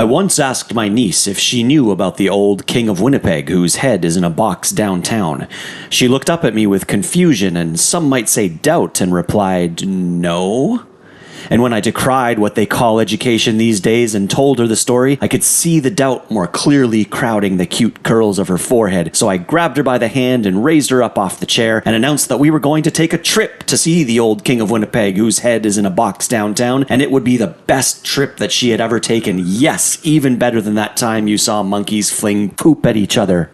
I once asked my niece if she knew about the old King of Winnipeg whose head is in a box downtown. She looked up at me with confusion and some might say doubt and replied, "No." And when I decried what they call education these days and told her the story, I could see the doubt more clearly crowding the cute curls of her forehead. So I grabbed her by the hand and raised her up off the chair and announced that we were going to take a trip to see the old King of Winnipeg whose head is in a box downtown, and it would be the best trip that she had ever taken. Yes, even better than that time you saw monkeys fling poop at each other.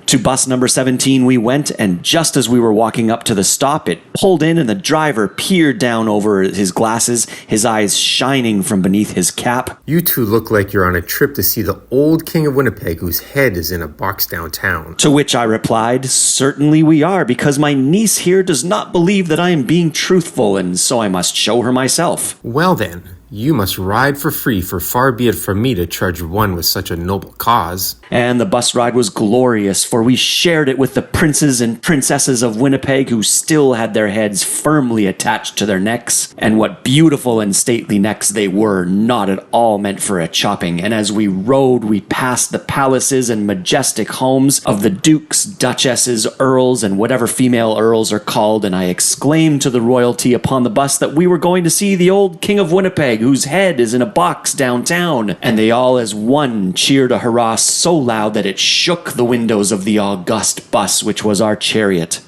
To bus number 17 we went, and just as we were walking up to the stop, it pulled in and the driver peered down over his glasses, his eyes shining from beneath his cap. "You two look like you're on a trip to see the old King of Winnipeg whose head is in a box downtown." To which I replied, "Certainly we are, because my niece here does not believe that I am being truthful, and so I must show her myself." "Well then, you must ride for free, for far be it from me to charge one with such a noble cause." And the bus ride was glorious, for we shared it with the princes and princesses of Winnipeg who still had their heads firmly attached to their necks. And what beautiful and stately necks they were, not at all meant for a chopping. And as we rode, we passed the palaces and majestic homes of the dukes, duchesses, earls, and whatever female earls are called, and I exclaimed to the royalty upon the bus that we were going to see the old King of Winnipeg whose head is in a box downtown. And they all as one cheered a hurrah so loud that it shook the windows of the august bus which was our chariot.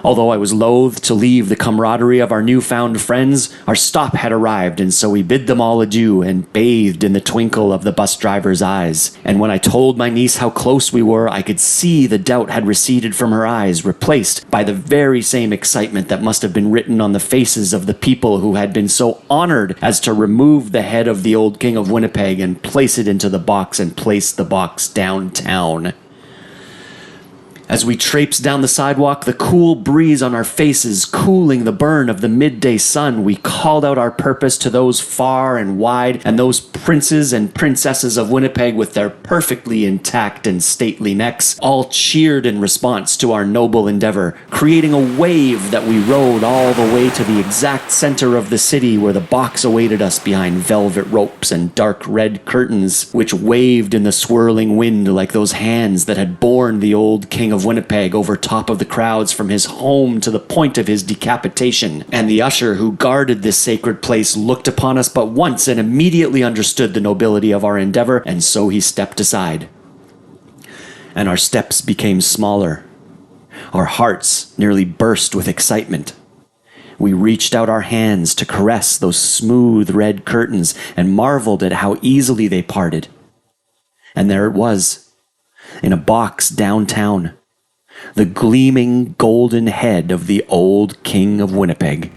Although I was loath to leave the camaraderie of our newfound friends, our stop had arrived, and so we bid them all adieu and bathed in the twinkle of the bus driver's eyes. And when I told my niece how close we were, I could see the doubt had receded from her eyes, replaced by the very same excitement that must have been written on the faces of the people who had been so honored as to remove the head of the old King of Winnipeg and place it into the box and place the box downtown. As we traipsed down the sidewalk, the cool breeze on our faces cooling the burn of the midday sun, we called out our purpose to those far and wide, and those princes and princesses of Winnipeg with their perfectly intact and stately necks all cheered in response to our noble endeavor, creating a wave that we rode all the way to the exact center of the city where the box awaited us behind velvet ropes and dark red curtains, which waved in the swirling wind like those hands that had borne the old King of Winnipeg over top of the crowds from his home to the point of his decapitation. And the usher who guarded this sacred place looked upon us but once and immediately understood the nobility of our endeavor, and so he stepped aside. And our steps became smaller. Our hearts nearly burst with excitement. We reached out our hands to caress those smooth red curtains and marveled at how easily they parted. And there it was, in a box downtown, the gleaming golden head of the old King of Winnipeg.